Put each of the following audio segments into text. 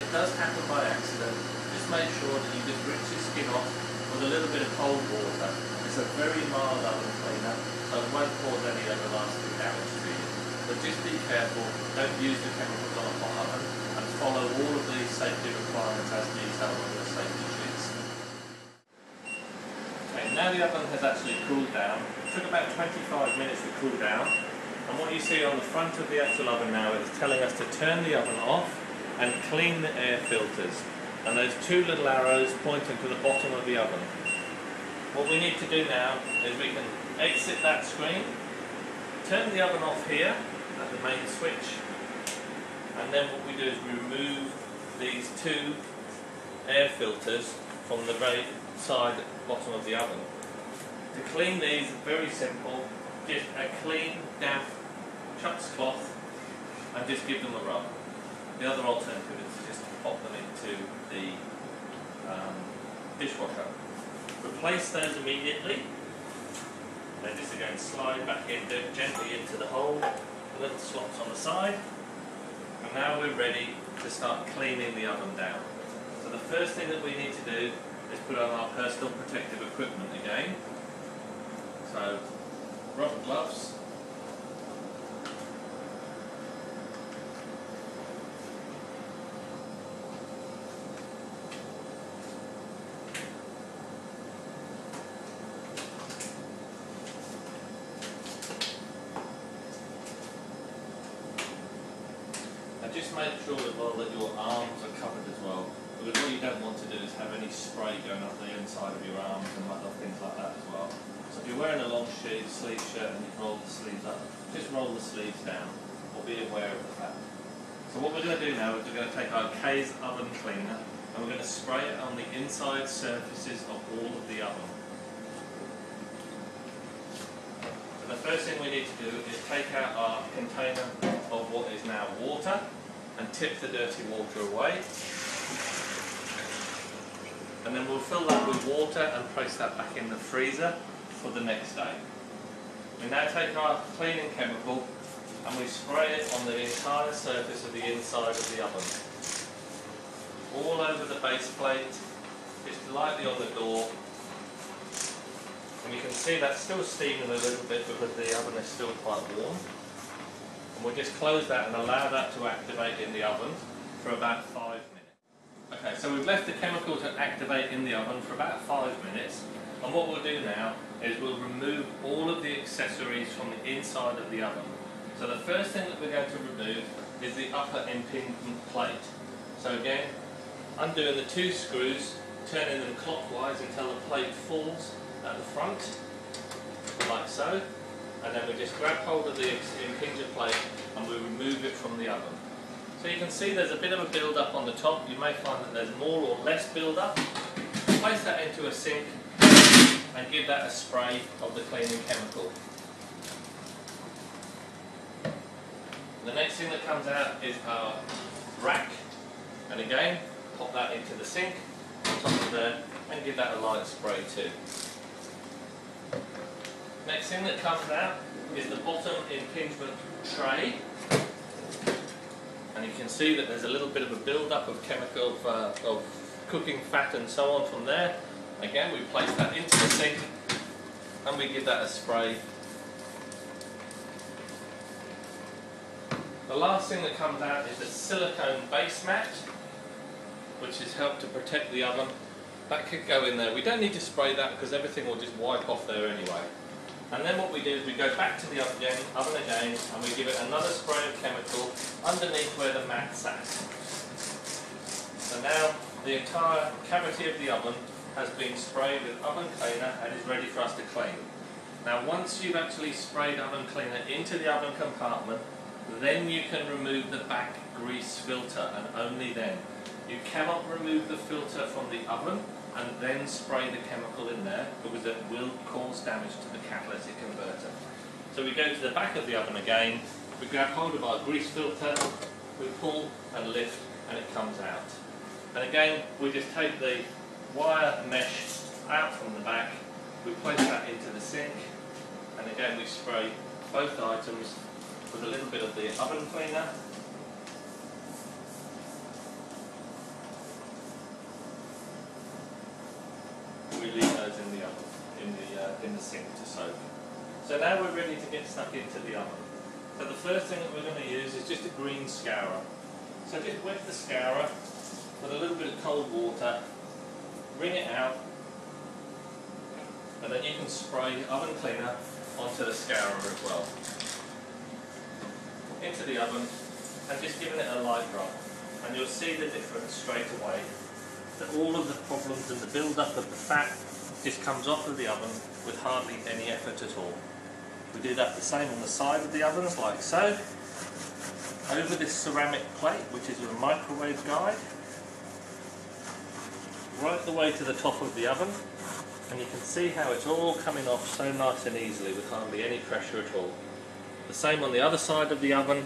It does happen by accident. Just make sure that you just rinse your skin off with a little bit of cold water. It's a very mild oven cleaner, so it won't cause any everlasting damage to you. But just be careful, don't use the chemicals on a hot oven, and follow all of these safety requirements as detailed on your safety sheets. Okay, now the oven has actually cooled down. It took about 25 minutes to cool down, and what you see on the front of the actual oven now is telling us to turn the oven off and clean the air filters. And those two little arrows pointing to the bottom of the oven. What we need to do now is we can exit that screen, turn the oven off here at the main switch, and then what we do is remove these two air filters from the very side bottom of the oven. To clean these, very simple, just a clean, damp Chuck's cloth and just give them a rub. The other alternative is just to pop them into the dishwasher. Replace those immediately. Then just again slide back in gently into the hole, the little slots on the side. And now we're ready to start cleaning the oven down. So the first thing that we need to do is put on our personal protective equipment again. So rubber gloves. Just make sure as well that your arms are covered as well, because what you don't want to do is have any spray going up the inside of your arms and other things like that as well. So if you're wearing a long sleeve shirt and you've rolled the sleeves up, just roll the sleeves down, or be aware of the fact. So what we're going to do now is we're going to take our K's oven cleaner and we're going to spray it on the inside surfaces of all of the oven. So the first thing we need to do is take out our container of what is now water and tip the dirty water away, and then we'll fill that with water and place that back in the freezer for the next day. We now take our cleaning chemical and we spray it on the entire surface of the inside of the oven, all over the base plate, just lightly on the door, and you can see that's still steaming a little bit because the oven is still quite warm. And we'll just close that and allow that to activate in the oven for about 5 minutes. Okay, so we've left the chemical to activate in the oven for about 5 minutes, and what we'll do now is we'll remove all of the accessories from the inside of the oven. So the first thing that we're going to remove is the upper impingement plate. So again, undoing the two screws, turning them clockwise until the plate falls at the front, like so. And then we just grab hold of the impingement plate and we remove it from the oven. So you can see there's a bit of a build up on the top. You may find that there's more or less build up. Place that into a sink and give that a spray of the cleaning chemical. The next thing that comes out is our rack, and again pop that into the sink on top of there and give that a light spray too. Next thing that comes out is the bottom impingement tray, and you can see that there's a little bit of a build-up of chemical, of cooking fat and so on from there. Again, we place that into the sink and we give that a spray. The last thing that comes out is the silicone base mat, which has helped to protect the oven. That could go in there. We don't need to spray that because everything will just wipe off there anyway. And then what we do is we go back to the oven again and we give it another spray of chemical underneath where the mat sat. So now the entire cavity of the oven has been sprayed with oven cleaner and is ready for us to clean. Now once you've actually sprayed oven cleaner into the oven compartment, then you can remove the back grease filter, and only then. You cannot remove the filter from the oven and then spray the chemical in there, because it will cause damage to the catalytic converter. So we go to the back of the oven again, we grab hold of our grease filter, we pull and lift, and it comes out. And again, we just take the wire mesh out from the back, we place that into the sink, and again we spray both items with a little bit of the oven cleaner. we leave those in the oven, in the sink to soak. So now we're ready to get stuck into the oven. So the first thing that we're going to use is just a green scourer. So just wet the scourer with a little bit of cold water, wring it out, and then you can spray oven cleaner onto the scourer as well. Into the oven and just giving it a light rub, and you'll see the difference straight away. That all of the problems and the build-up of the fat just comes off of the oven with hardly any effort at all. We do that the same on the side of the ovens, like so. Over this ceramic plate, which is a microwave guide, right the way to the top of the oven, and you can see how it's all coming off so nice and easily with hardly any pressure at all. The same on the other side of the oven.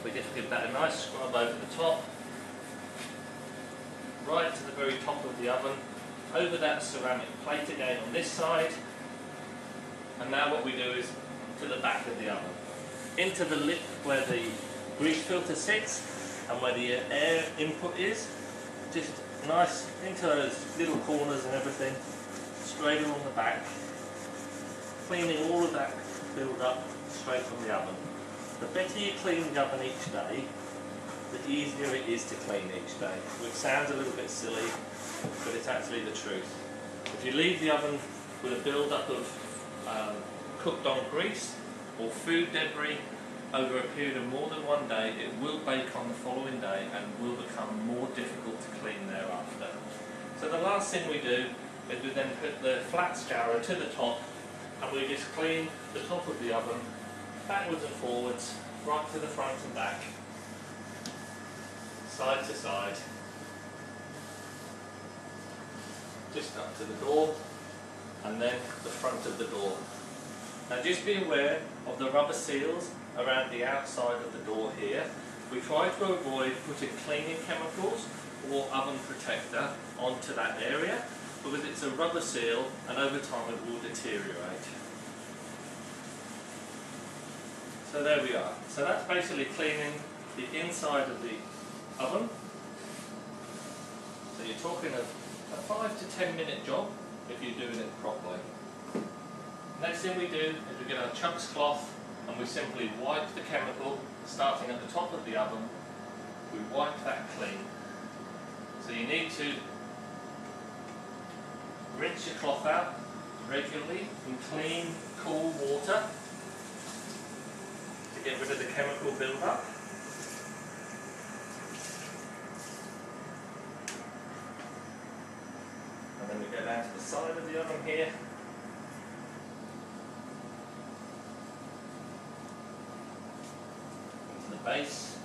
We just give that a nice scrub over the top, right to the very top of the oven, over that ceramic plate again on this side, and now what we do is to the back of the oven, into the lip where the grease filter sits and where the air input is, just nice into those little corners and everything, straight along the back, cleaning all of that build up straight from the oven. The better you clean the oven each day, the easier it is to clean each day, which sounds a little bit silly, but it's actually the truth. If you leave the oven with a build-up of cooked on grease or food debris over a period of more than one day, it will bake on the following day and will become more difficult to clean thereafter. So the last thing we do is we then put the flat scourer to the top, and we just clean the top of the oven backwards and forwards, right to the front and back, side to side, just up to the door, and then the front of the door. Now just be aware of the rubber seals around the outside of the door here. We try to avoid putting cleaning chemicals or oven protector onto that area because it's a rubber seal and over time it will deteriorate. So there we are. So that's basically cleaning the inside of the oven. So you're talking a 5 to 10 minute job if you're doing it properly. Next thing we do is we get our chunks cloth and we simply wipe the chemical starting at the top of the oven. We wipe that clean. So you need to rinse your cloth out regularly in clean, cool water to get rid of the chemical build-up. And then we go down to the side of the oven here. Into the base.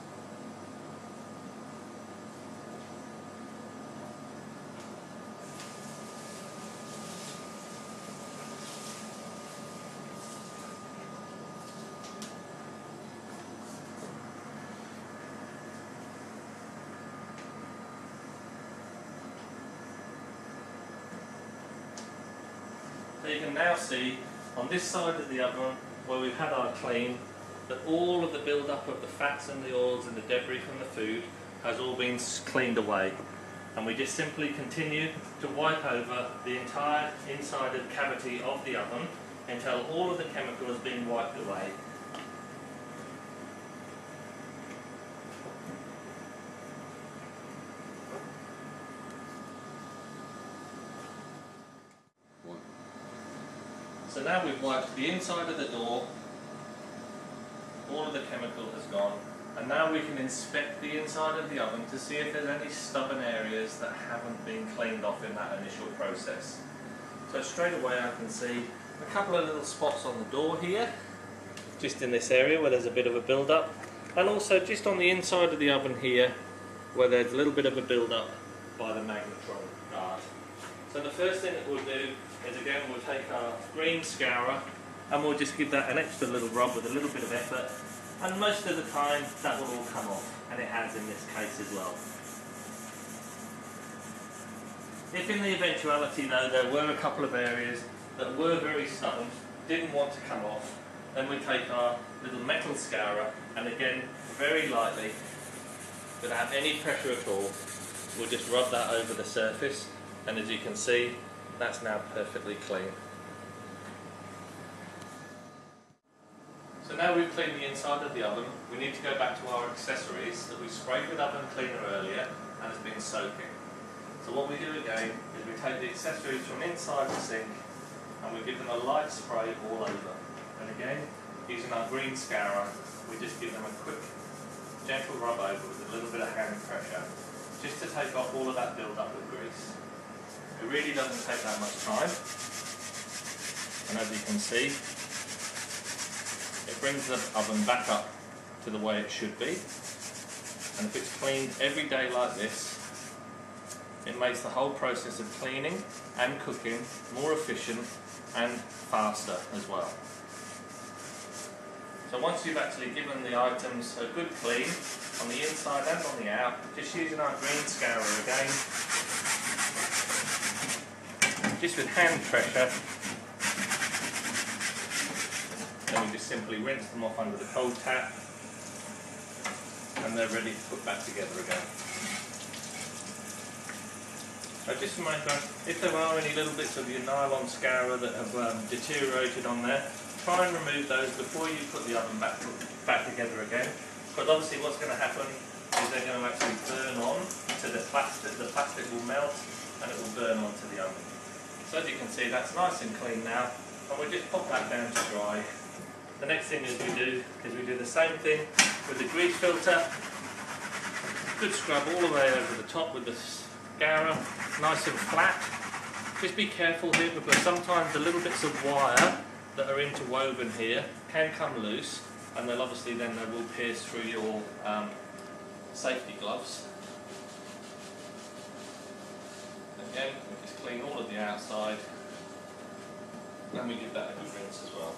So you can now see on this side of the oven where we've had our clean that all of the build-up of the fats and the oils and the debris from the food has all been cleaned away. And we just simply continue to wipe over the entire inside of cavity of the oven until all of the chemical has been wiped away. So now we've wiped the inside of the door, all of the chemical has gone, and now we can inspect the inside of the oven to see if there's any stubborn areas that haven't been cleaned off in that initial process. So straight away I can see a couple of little spots on the door here, just in this area where there's a bit of a build-up, and also just on the inside of the oven here where there's a little bit of a build-up by the magnetron guard. So the first thing that we'll do is again we'll take our green scourer and we'll just give that an extra little rub with a little bit of effort, and most of the time that will all come off, and it has in this case as well. If in the eventuality though there were a couple of areas that were very stubborn, didn't want to come off, then we take our little metal scourer and again very lightly, without any pressure at all, we'll just rub that over the surface, and as you can see That's now perfectly clean. So now we've cleaned the inside of the oven, we need to go back to our accessories that we sprayed with oven cleaner earlier and has been soaking. So what we do again is we take the accessories from inside the sink and we give them a light spray all over. And again, using our green scourer, we just give them a quick, gentle rub over with a little bit of hand pressure, just to take off all of that build-up of grease. It really doesn't take that much time, and as you can see, it brings the oven back up to the way it should be. And if it's cleaned every day like this, it makes the whole process of cleaning and cooking more efficient and faster as well. So once you've actually given the items a good clean on the inside and on the out, just using our green scourer again, just with hand pressure, then we just simply rinse them off under the cold tap and they're ready to put back together again. Just remember, if there are any little bits of your nylon scourer that have deteriorated on there, try and remove those before you put the oven back together again. But obviously what's going to happen is they're going to actually burn on to the plastic will melt and it will burn onto the oven. So as you can see, that's nice and clean now, and we'll just pop that down to dry. The next thing is we do the same thing with the grease filter. Good scrub all the way over the top with the scourer, nice and flat. Just be careful here because sometimes the little bits of wire that are interwoven here can come loose, and they'll obviously then they will pierce through your safety gloves. Again, we just clean all of the outside and we give that a good rinse as well.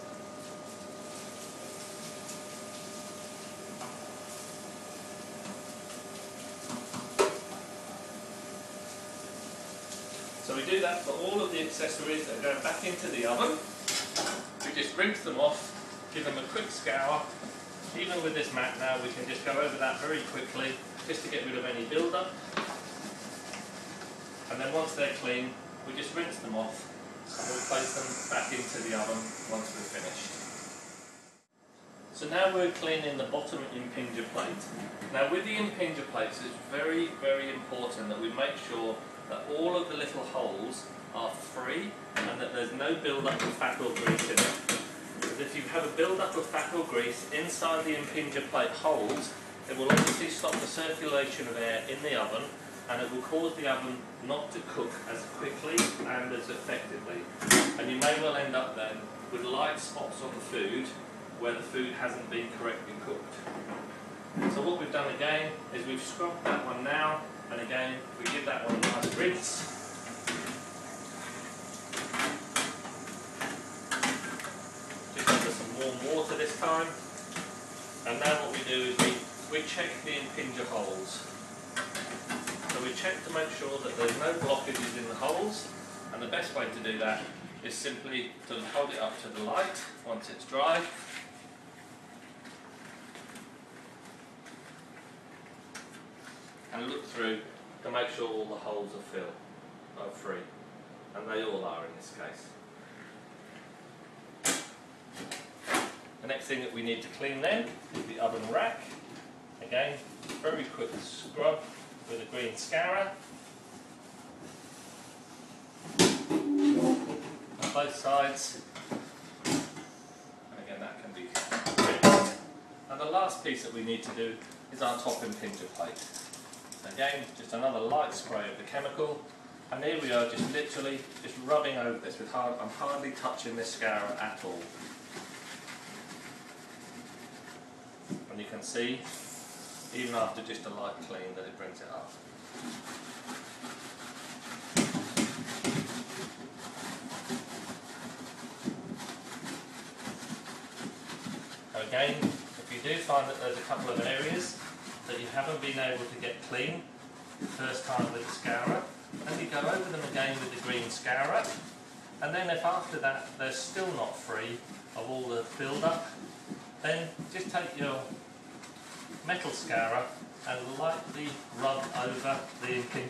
So we do that for all of the accessories that are going back into the oven. We just rinse them off, give them a quick scour. Even with this mat now, we can just go over that very quickly, just to get rid of any build-up. And then once they're clean, we just rinse them off and we'll place them back into the oven once we're finished. So now we're cleaning the bottom impinger plate. Now with the impinger plates, it's very, very important that we make sure that all of the little holes are free and that there's no build-up of fat or grease in it. Because if you have a build-up of fat or grease inside the impinger plate holes, it will obviously stop the circulation of air in the oven, and it will cause the oven not to cook as quickly and as effectively. And you may well end up then with light spots on the food where the food hasn't been correctly cooked. So what we've done again is we've scrubbed that one now, and again we give that one a nice rinse. Just under some warm water this time. And now what we do is we check the impinger holes. So we check to make sure that there's no blockages in the holes, and the best way to do that is simply to hold it up to the light once it's dry. And look through to make sure all the holes are free, and they all are in this case. The next thing that we need to clean then is the oven rack. Again, very quick scrub with a green scourer. On both sides. And again, that can be rinsed. And the last piece that we need to do is our top impinger plate. Again, just another light spray of the chemical, and here we are just literally just rubbing over this with I'm hardly touching this scourer at all. And you can see, even after just a light clean, that it brings it up. Again, if you do find that there's a couple of areas that you haven't been able to get clean the first time with the scourer, then you go over them again with the green scourer, and then if after that they're still not free of all the build-up, then just take your metal scourer and lightly rub over the impingement